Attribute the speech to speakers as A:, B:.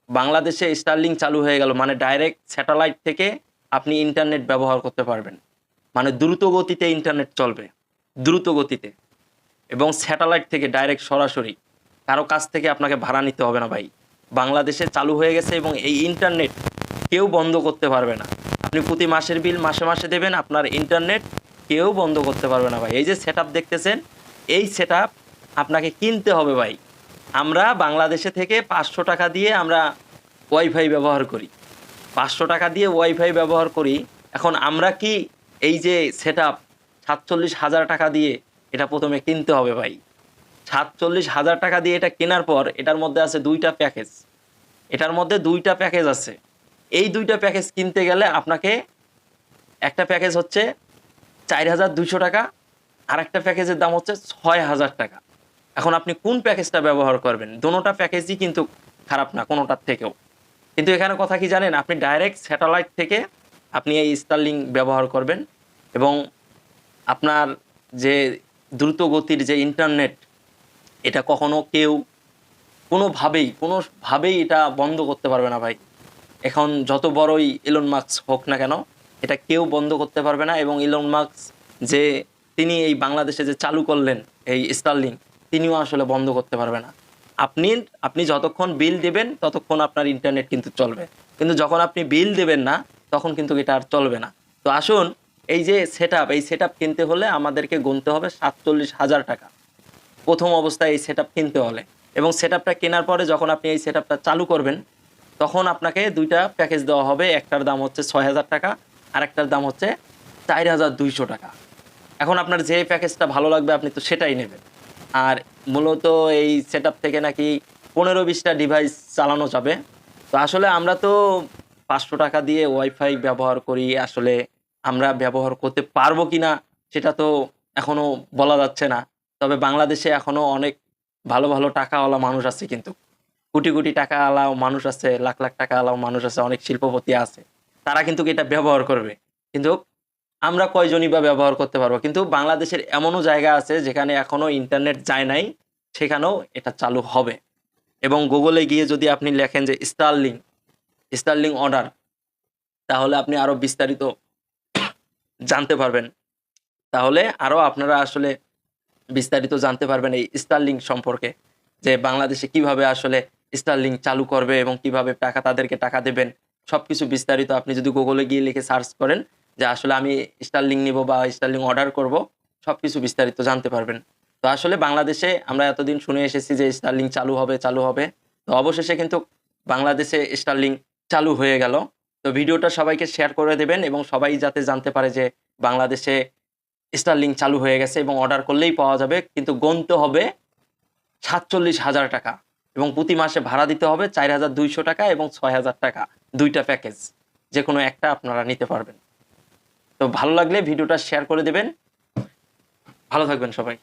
A: বাংলাদেশে স্টারলিং চালু হয়ে গেল মানে ডাইরেক্ট স্যাটেলাইট থেকে আপনি ইন্টারনেট ব্যবহার করতে পারবেন। মানে দ্রুত গতিতে ইন্টারনেট চলবে, দ্রুত গতিতে, এবং স্যাটেলাইট থেকে ডাইরেক্ট সরাসরি, কারো কাছ থেকে আপনাকে ভাড়া নিতে হবে না ভাই। বাংলাদেশে চালু হয়ে গেছে এবং এই ইন্টারনেট কেউ বন্ধ করতে পারবে না। আপনি প্রতি মাসের বিল মাসে মাসে দেবেন, আপনার ইন্টারনেট কেউ বন্ধ করতে পারবে না ভাই। এই যে সেট দেখতেছেন, এই সেট আপনাকে কিনতে হবে ভাই। আমরা বাংলাদেশে থেকে 500 টাকা দিয়ে আমরা ওয়াইফাই ব্যবহার করি, 500 টাকা দিয়ে ওয়াইফাই ব্যবহার করি। এখন আমরা কি এই যে সেট 47,000 টাকা দিয়ে এটা প্রথমে কিনতে হবে ভাই। 47,000 টাকা দিয়ে এটা কেনার পর এটার মধ্যে আছে 2টা প্যাকেজ, এটার মধ্যে 2টা প্যাকেজ আছে। এই 2টা প্যাকেজ কিনতে গেলে আপনাকে একটা প্যাকেজ হচ্ছে 4,200 টাকা, আর একটা প্যাকেজের দাম হচ্ছে 6,000 টাকা। এখন আপনি কোন প্যাকেজটা ব্যবহার করবেন? দোনোটা প্যাকেজই কিন্তু খারাপ না কোনোটার থেকেও, কিন্তু এখানে কথা কি জানেন, আপনি ডাইরেক্ট স্যাটেলাইট থেকে আপনি এই স্টারলিং ব্যবহার করবেন এবং আপনার যে দ্রুত গতির যে ইন্টারনেট, এটা কখনো কেউ কোনোভাবেই এটা বন্ধ করতে পারবে না ভাই। এখন যত বড়ই ইলন মাস্ক হোক না কেন, এটা কেউ বন্ধ করতে পারবে না। এবং ইলন মাস্ক যে তিনি এই বাংলাদেশে যে চালু করলেন এই স্টারলিং, তিনিও আসলে বন্ধ করতে পারবে না। আপনি যতক্ষণ বিল দেবেন ততক্ষণ আপনার ইন্টারনেট কিন্তু চলবে, কিন্তু যখন আপনি বিল দেবেন না তখন কিন্তু এটা আর চলবে না। তো আসুন, এই যে এই সেট কিনতে হলে আমাদেরকে গুনতে হবে 47,000 টাকা প্রথম অবস্থায় এই সেট কিনতে হলে। এবং সেট কেনার পরে যখন আপনি এই সেট চালু করবেন তখন আপনাকে 2টা প্যাকেজ দেওয়া হবে। একটার দাম হচ্ছে 6,000 টাকা, আর একটার দাম হচ্ছে 4,200 টাকা। এখন আপনার যে প্যাকেজটা ভালো লাগবে আপনি তো সেটাই নেবেন। আর মূলত এই সেট থেকে নাকি 15-20টা ডিভাইস চালানো যাবে। তো আসলে আমরা তো 500 টাকা দিয়ে ওয়াইফাই ব্যবহার করি, আসলে আমরা ব্যবহার করতে পারবো কিনা সেটা তো এখনো বলা যাচ্ছে না। তবে বাংলাদেশে এখনো অনেক ভালো ভালো টাকাওয়ালা মানুষ আছে, কিন্তু কোটি কোটি টাকা আলাও মানুষ আছে, লাখ লাখ টাকা আলাও মানুষ আছে, অনেক শিল্পপতি আছে, তারা কিন্তু এটা ব্যবহার করবে। কিন্তু আমরা কয়জনই বা ব্যবহার করতে পারবো? কিন্তু বাংলাদেশের এমনও জায়গা আছে যেখানে এখনো ইন্টারনেট যায় নাই, সেখানেও এটা চালু হবে। এবং গুগলে গিয়ে যদি আপনি লেখেন যে স্টারলিং, স্টারলিং অর্ডার, তাহলে আপনি আরো বিস্তারিত জানতে পারবেন। তাহলে আরো আপনারা আসলে বিস্তারিত জানতে পারবেন এই স্টারলিং সম্পর্কে, যে বাংলাদেশে কিভাবে আসলে স্টারলিং চালু করবে এবং কিভাবে তাদেরকে টাকা দেবেন। সবকিছু বিস্তারিত আপনি যদি গুগলে গিয়ে লিখে সার্চ করেন যে আসলে আমি স্টারলিং নিব বা স্টারলিং অর্ডার করব, সবকিছু বিস্তারিত জানতে পারবেন। তো আসলে বাংলাদেশে আমরা এতদিন শুনে এসেছি যে স্টারলিং চালু হবে চালু হবে, তো অবশেষে কিন্তু বাংলাদেশে স্টারলিং চালু হয়ে গেল। তো ভিডিওটা সবাইকে শেয়ার করে দেবেন এবং সবাই যাতে জানতে পারে যে বাংলাদেশে স্টারলিং চালু হয়ে গেছে এবং অর্ডার করলেই পাওয়া যাবে, কিন্তু গুনতে হবে 47,000 টাকা এবং প্রতি মাসে ভাড়া দিতে হবে 4,200 টাকা এবং 6,000 টাকা। 2টা প্যাকেজ, যে কোনো একটা আপনারা নিতে পারবেন। তো ভালো লাগলে ভিডিওটা শেয়ার করে দেবেন। ভালো থাকবেন সবাই।